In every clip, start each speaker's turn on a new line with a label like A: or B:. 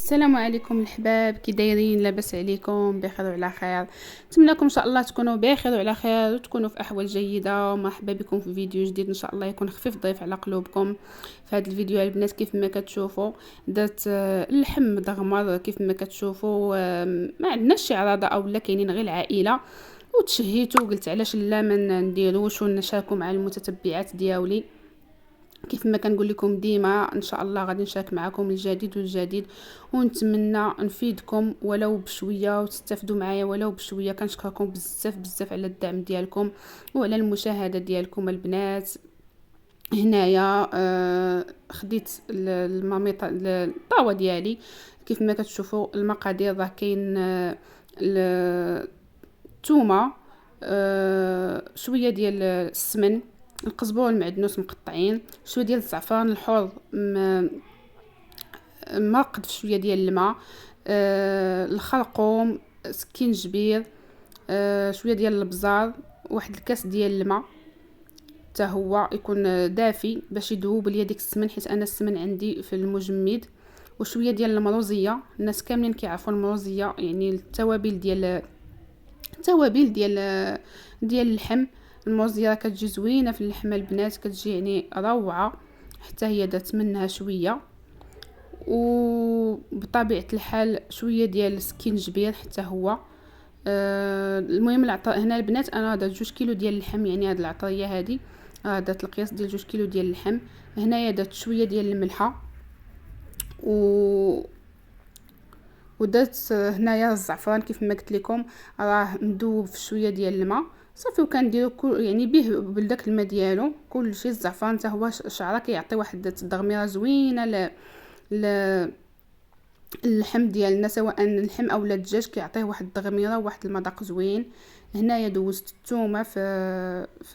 A: السلام عليكم الحباب، كي دايرين؟ لاباس عليكم؟ بخير وعلى خير. نتمنىكم ان شاء الله تكونوا بخير وعلى خير وتكونوا في احوال جيده. ومرحبا بكم في فيديو جديد ان شاء الله يكون خفيف ضيف على قلوبكم. في هذا الفيديو البنات كيف ما كتشوفوا درت اللحم مدغمر كيف ما كتشوفوا. ما عندناش شي عراضه اولا كاينين غير العائله وتشهيتو وقلت علاش لا ما نديروش ونشاركوا مع المتتبعات دياولي. كيف ما كنقول لكم ديما ان شاء الله غادي نشارك معكم الجديد والجديد ونتمنى نفيدكم ولو بشويه وتستافدوا معايا ولو بشويه. كنشكركم بزاف بزاف على الدعم ديالكم وعلى المشاهده ديالكم البنات. هنايا خديت الماميطه الطاوه ديالي كيف ما كتشوفوا. المقادير راه كاين الثومه، شويه ديال السمن، القزبر والمعدنوس مقطعين، شويه ديال الزعفران الحر مرقد في شويه ديال الماء، الخرقوم، سكينجبير، شويه ديال الابزار، واحد الكاس ديال الماء حتى هو يكون دافي باش يذوب ليا ديك السمن، حيت انا السمن عندي في المجمد. وشويه ديال المروزيه، الناس كاملين كيعرفوا المروزيه يعني التوابل ديال اللحم. الموزيه كتجي زوينه في اللحمه البنات، كتجي يعني روعه. حتى هي درت منها شويه، وبطبيعه الحال شويه ديال السكينجبير حتى هو. المهم العطر هنا البنات انا درت 2 كيلو ديال اللحم، يعني هاد العطريه هادي درت القياس ديال 2 كيلو ديال اللحم. هنايا درت شويه ديال الملحه ودرت هنايا الزعفران كيف ما قلت لكم راه مذوب في شويه ديال الماء صافي. وكنديروا يعني به بداك الماء ديالو كلشي. الزعفران حتى هو شعره كيعطي واحد التدغميره زوينه اللحم ديالنا، سواء اللحم اولا الدجاج كيعطيه واحد التغميره وواحد المذاق زوين. هنايا دوزت الثومه في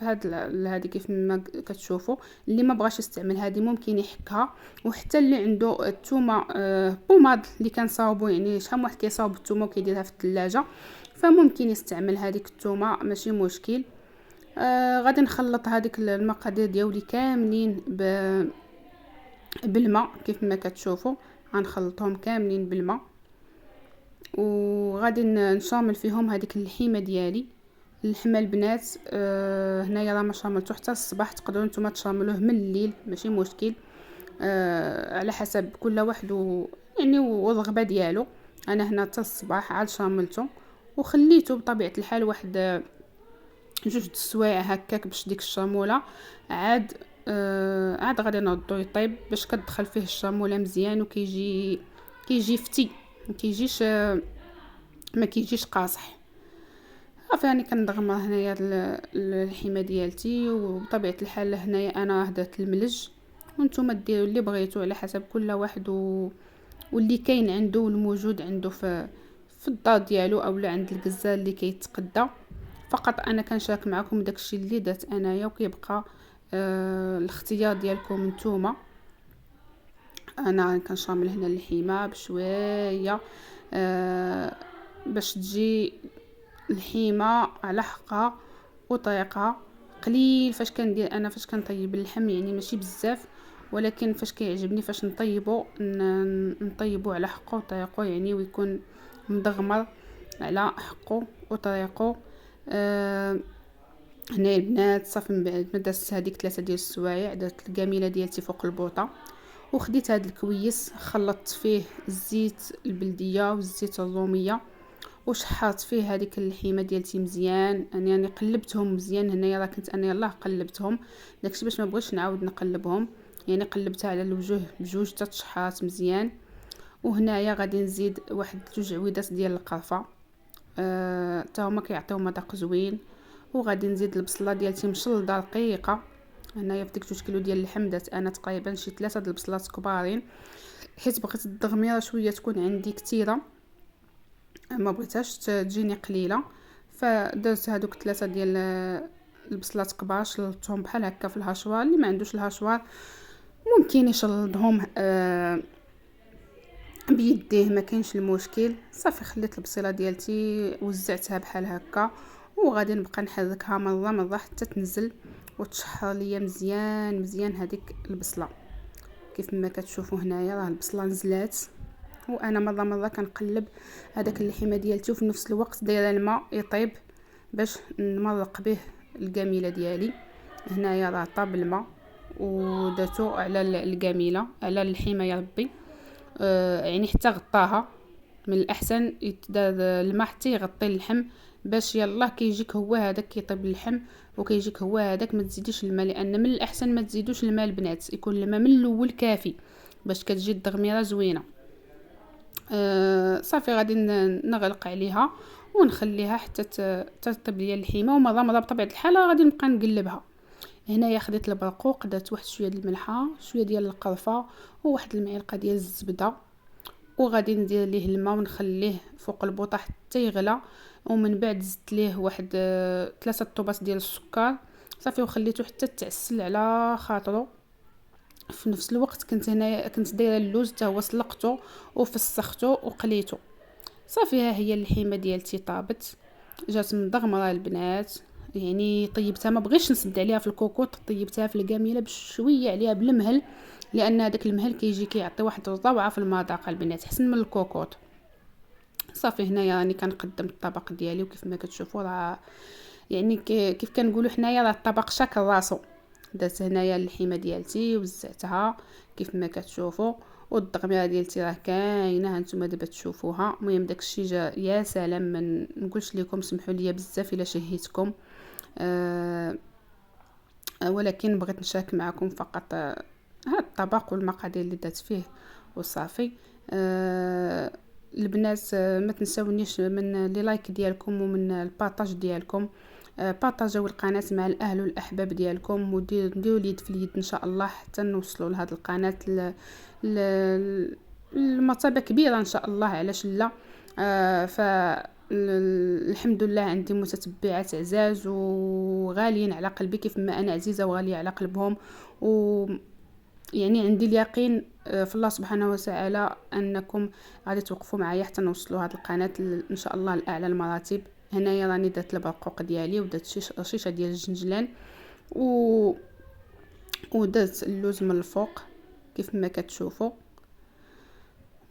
A: هذه كيف ما كتشوفوا. اللي ما بغاش يستعمل هذه ممكن يحكها، وحتى اللي عنده الثومه بوماد اللي كنصاوبوا، يعني شحال واحد كيصاوب الثومه وكيديرها في الثلاجه، فممكن يستعمل هذيك الثومه ماشي مشكل. غادي نخلط هذيك المقادير ديالي كاملين بالماء كيف ما كتشوفوا. غنخلطهم كاملين بالماء وغادي نشامل فيهم هذيك اللحيمه ديالي. اللحمه البنات هنايا راه ما شاملته حتى الصباح، تقدروا نتوما تشاملوه من الليل ماشي مشكل. على حسب كل واحد يعني والرغبه ديالو. انا هنا حتى الصباح عاد شاملته وخليته بطبيعه الحال واحد 2 السوايع هكاك باش ديك الشاموله عاد غادي نوضو يطيب باش كتدخل فيه الشاموله مزيان وكيجي فتي، ما كيجيش قاصح. صافي راني كندغمر هنايا اللحمه ديالتي. وبطبيعه الحال هنايا انا هدرت الملج، وانتم ديروا اللي بغيتو على حسب كل واحد واللي كاين عنده والموجود عنده في الدار ديالو اولا عند الغزال اللي كيتقدى. فقط انا كنشارك معكم داكشي اللي درت انايا، وكيبقى الاختيار ديالكم نتوما. انا كنشامل هنا اللحيمه بشويه باش تجي الحيمه على حقها وطريقها قليل. فاش كندير انا فاش كنطيب اللحم يعني ماشي بزاف، ولكن فاش كيعجبني فاش نطيبو على حقه وطريقه، يعني ويكون مدغمر على حقه وطريقه. هنا البنات صافي من بعد ما درت هذيك 3 ديال السوايع درت الكاميله ديالتي فوق البوطه، وخديت هذا الكويس خلطت فيه الزيت البلديه والزيت الروميه وشحرت فيه هذيك اللحيمه ديالتي مزيان. يعني قلبتهم مزيان. هنايا راه كنت انا يلاه قلبتهم داكشي باش ما بغيتش نعاود نقلبهم، يعني قلبتها على الوجه بجوج حتى تشحرات مزيان. وهنايا غادي نزيد واحد 2 عويدات ديال القرفه حتى هما كيعطيو مذاق زوين. وغادي نزيد البصله ديالتي مشلضه رقيقه. هنايا في ديك 2 كيلو ديال اللحم درت انا تقريبا شي 3 د البصلات كبارين، حيت بغيت التغميره شويه تكون عندي كثيره، ما بغيتهاش تجيني قليله. فدرت هذوك 3 ديال البصلات كبار شلطهم بحال هكا في الهاشوار. اللي ما عندوش الهاشوار ممكن يشلضهم بيديه، ما كاينش المشكل. صافي خليت البصيله ديالتي وزعتها بحال هكا، وغادي نبقى نحركها مره حتى تنزل وتشحر ليا مزيان هذيك البصله. كيف ما كتشوفوا هنايا راه البصله نزلات وانا مره كنقلب هذاك اللحمه ديالتي، وفي نفس الوقت دايره الماء يطيب باش نمرق به الجميله ديالي. هنايا راه طاب الماء ودرتو على الجميله، على اللحمه يا ربي. يعني حتى غطاها. من الاحسن يتدار الماء حتى يغطي اللحم، باش يلا كيجيك هو هذاك كيطيب اللحم، وكيجيك هو هذاك ما تزيديش الماء، لان من الاحسن ما تزيدوش الماء البنات، يكون الماء من الاول كافي باش كتجي الدغميره زوينه. صافي غادي نغلق عليها ونخليها حتى تطيب ليا اللحمه، ومره بطبيعه الحال غادي نبقى نقلبها. هنايا خديت البرقوق، درت واحد شويه ديال الملحه، شويه ديال القرفه، وواحد المعلقه ديال الزبده، وغادي ندير ليه الماء ونخليه فوق البوطه حتى يغلى. ومن بعد زدت ليه واحد 3 طوبات ديال السكر صافي، وخليته حتى تعسل على خاطرو. في نفس الوقت كنت دايره اللوز حتى هو سلقته وفسخته وقليته. صافي ها هي اللحمه ديالتي طابت، جات مدغمره البنات. يعني طيبتها، ما بغيتش نسد عليها في الكوكوط، طيبتها في الجميله بشويه عليها بالمهل، لان هذاك المهل كيعطي واحد الروعه في المذاق البنات، احسن من الكوكوط. صافي هنايا راني كنقدم الطبق ديالي، وكيف ما كتشوفوا راه يعني كيف كنقولوا حنايا راه الطبق شاكل راسو. درت هنايا اللحمه ديالتي وزعتها كيف ما كتشوفوا، والدغميره ديالتي راه كاينه، هانتوما دابا تشوفوها. المهم داكشي جا يا سلام، ما نقولش لكم، سمحوا لي بزاف الا شهيتكم. أه ولكن بغيت نشارك معكم فقط هذا الطبق والمقادير اللي درت فيه وصافي. البنات ما تنساونيش من لي لايك ديالكم ومن البارطاج ديالكم. بارطاجيو القناه مع الاهل والاحباب ديالكم، وديروا اليد في اليد ان شاء الله حتى نوصلوا لهاد القناه المرتبه كبيره ان شاء الله، علاش لا. الحمد لله عندي متتبعات عزاز وغاليين على قلبي، كيف ما انا عزيزه وغاليه على قلبهم. و يعني عندي اليقين في الله سبحانه وتعالى انكم غادي توقفوا معايا حتى نوصلوا هذه القناه ان شاء الله لاعلى المراتب. هنايا راني درت البرقوق ديالي، ودرت شيشه ديال الجنجلان، ودرت اللوز من الفوق كيف ما كتشوفوا.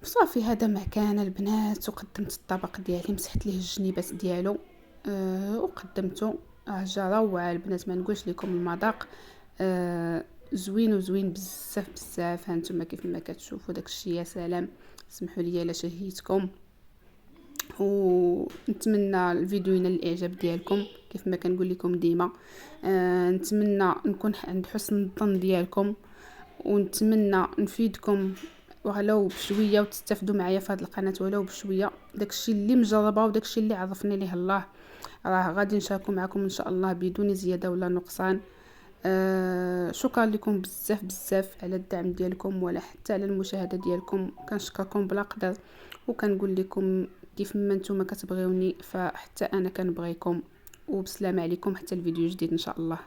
A: صافي هذا ما كان البنات، وقدمت الطبق ديالي، مسحت ليه الجنيبات ديالو وقدمته. جا روعه البنات، ما نقولش لكم المذاق زوين بزاف. هانتوما كيف ما كتشوفوا داكشي يا سلام. سمحوا لي الا شهيتكم، ونتمنى الفيديو ينال الاعجاب ديالكم كيف ما كنقول لكم ديما. نتمنى نكون عند حسن الظن ديالكم، ونتمنى نفيدكم ولو بشويه، وتستافدوا معايا في هذه القناه ولو بشويه. داكشي اللي مجربه وداكشي اللي عرفني ليه الله راه غادي نشاركو معكم ان شاء الله بدون زياده ولا نقصان. شكرا لكم بزاف على الدعم ديالكم، ولا حتى على المشاهده ديالكم. كنشكركم بلا قدر، وكنقول لكم كيف ما نتوما كتبغيوني فحتى انا كنبغيكم. وبسلامه عليكم حتى الفيديو جديد ان شاء الله.